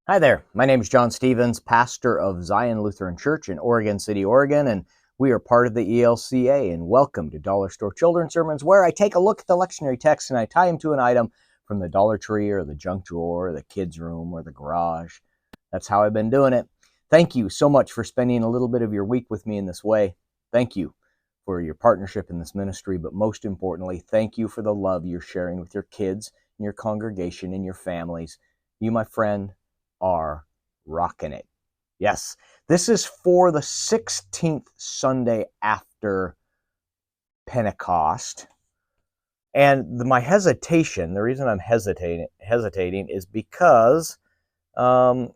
Hi there. My name is John Stevens, pastor of Zion Lutheran Church in Oregon City, Oregon, and we are part of the ELCA. And welcome to Dollar Store Children's Sermons, where I take a look at the lectionary text and I tie them to an item from the Dollar Tree or the junk drawer, or the kids' room, or the garage. That's how I've been doing it. Thank you so much for spending a little bit of your week with me in this way. Thank you for your partnership in this ministry, but most importantly, thank you for the love you're sharing with your kids and your congregation and your families. You, my friend, are rocking it. Yes, this is for the 16th Sunday after Pentecost. And my hesitation, the reason I'm hesitating is because I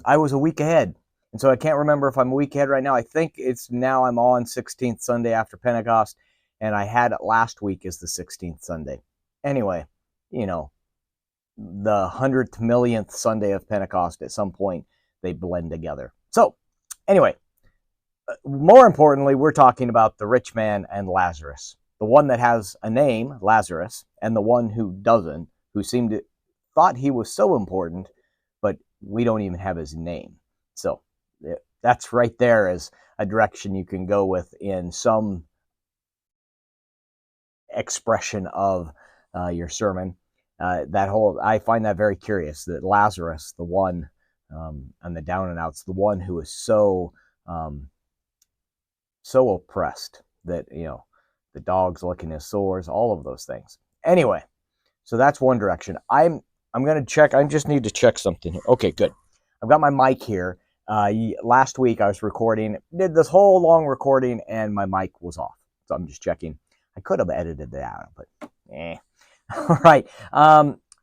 was a week ahead. And so I can't remember if I'm a week ahead right now. I think it's now I'm on 16th Sunday after Pentecost, and I had it last week as the 16th Sunday. Anyway, the 100th millionth Sunday of Pentecost, at some point they blend together. So anyway, more importantly, we're talking about the rich man and Lazarus, the one that has a name, Lazarus, and the one who doesn't, who thought he was so important, but we don't even have his name. So that's right there as a direction you can go with in some expression of your sermon. I find that very curious, that Lazarus, the one on the down and outs, the one who is so oppressed that the dog's licking his sores, all of those things. Anyway, so that's one direction. I'm going to check. I just need to check something here. Okay, good. I've got my mic here. Last week I was recording, did this whole long recording, and my mic was off. So I'm just checking. I could have edited that out, but all right.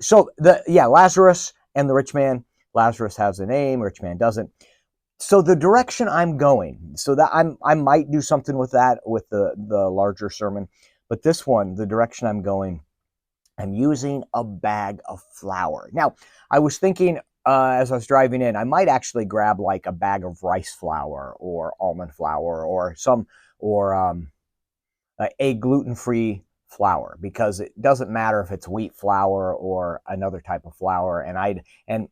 So Lazarus and the rich man. Lazarus has a name, rich man doesn't. So the direction I'm going, so that I might do something with that, with the larger sermon, but this one, the direction I'm going, I'm using a bag of flour. Now, I was thinking as I was driving in, I might actually grab like a bag of rice flour or almond flour or a gluten-free flour, because it doesn't matter if it's wheat flour or another type of flour. And I'm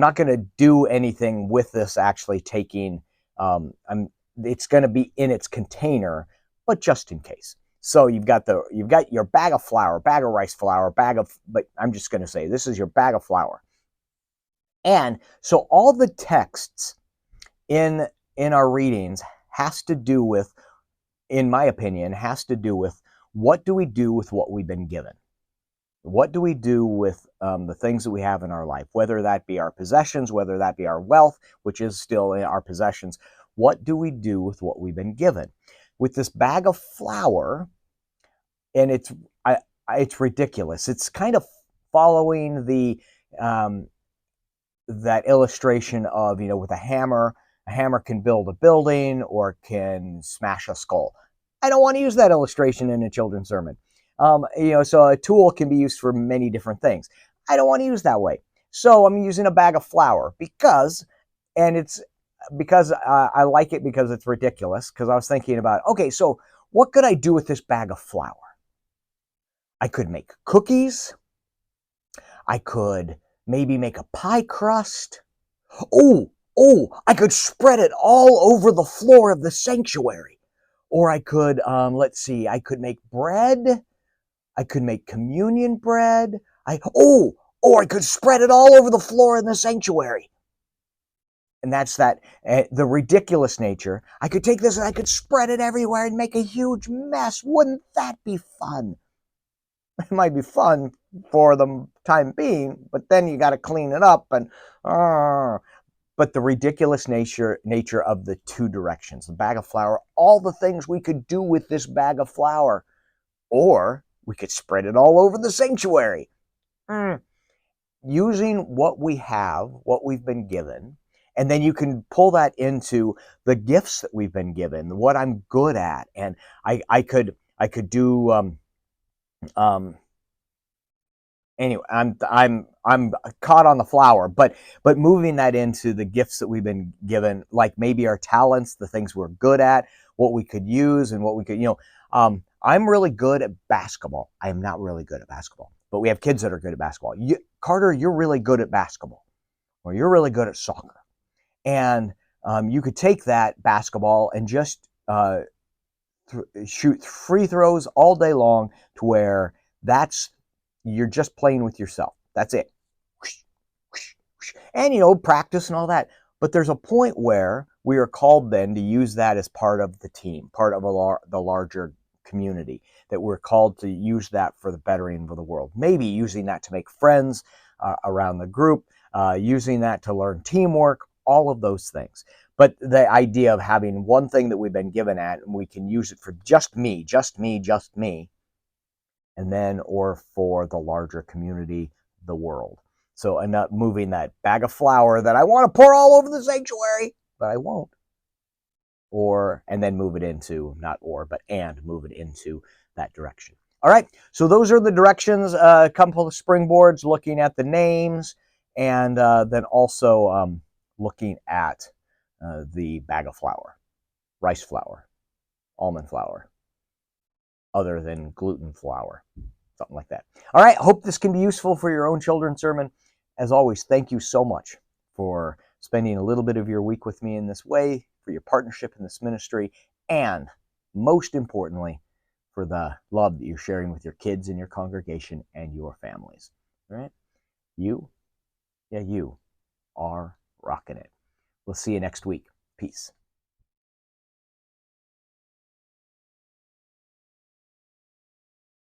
not going to do anything with this actually taking, it's going to be in its container, but just in case. So you've got your bag of flour, bag of rice flour, but I'm just going to say this is your bag of flour. And so all the texts in our readings has to do with, in my opinion, what do we do with what we've been given? What do we do with the things that we have in our life, whether that be our possessions, whether that be our wealth, which is still in our possessions? What do we do with what we've been given? With this bag of flour, and it's ridiculous. It's kind of following the that illustration of, with a hammer can build a building or can smash a skull. I don't want to use that illustration in a children's sermon. So a tool can be used for many different things. I don't want to use that way. So I'm using a bag of flour because I like it, because it's ridiculous. Because I was thinking about, okay, so what could I do with this bag of flour? I could make cookies. I could maybe make a pie crust. Oh, I could spread it all over the floor of the sanctuary. Or I could, I could make bread. I could make communion bread. I could spread it all over the floor in the sanctuary. And that's the ridiculous nature. I could take this and I could spread it everywhere and make a huge mess. Wouldn't that be fun? It might be fun for the time being, but then you got to clean it up but the ridiculous nature of the two directions, the bag of flour, all the things we could do with this bag of flour, or we could spread it all over the sanctuary. Using what we have, what we've been given, and then you can pull that into the gifts that we've been given, what I'm good at, and I could do. Anyway, I'm caught on the flour, but moving that into the gifts that we've been given, like maybe our talents, the things we're good at, what we could use, and what we could, I'm really good at basketball. I am not really good at basketball. but we have kids that are good at basketball. Carter, you're really good at basketball, or you're really good at soccer. And you could take that basketball and just shoot free throws all day long, to where you're just playing with yourself. That's it. And practice and all that. But there's a point where we are called then to use that as part of the team, part of the larger community, that we're called to use that for the bettering of the world. Maybe using that to make friends around the group, using that to learn teamwork, all of those things. But the idea of having one thing that we've been given at, and we can use it for just me, and then, or for the larger community, the world. So I'm not moving that bag of flour that I want to pour all over the sanctuary, but I won't. And then move it into, and move it into that direction. All right, so those are the directions, a couple of springboards, looking at the names, and then also looking at the bag of flour, rice flour, almond flour, other than gluten flour, something like that. All right, hope this can be useful for your own children's sermon. As always, thank you so much for spending a little bit of your week with me in this way, for your partnership in this ministry, and most importantly, for the love that you're sharing with your kids in your congregation and your families. All right? You are rocking it. We'll see you next week. Peace.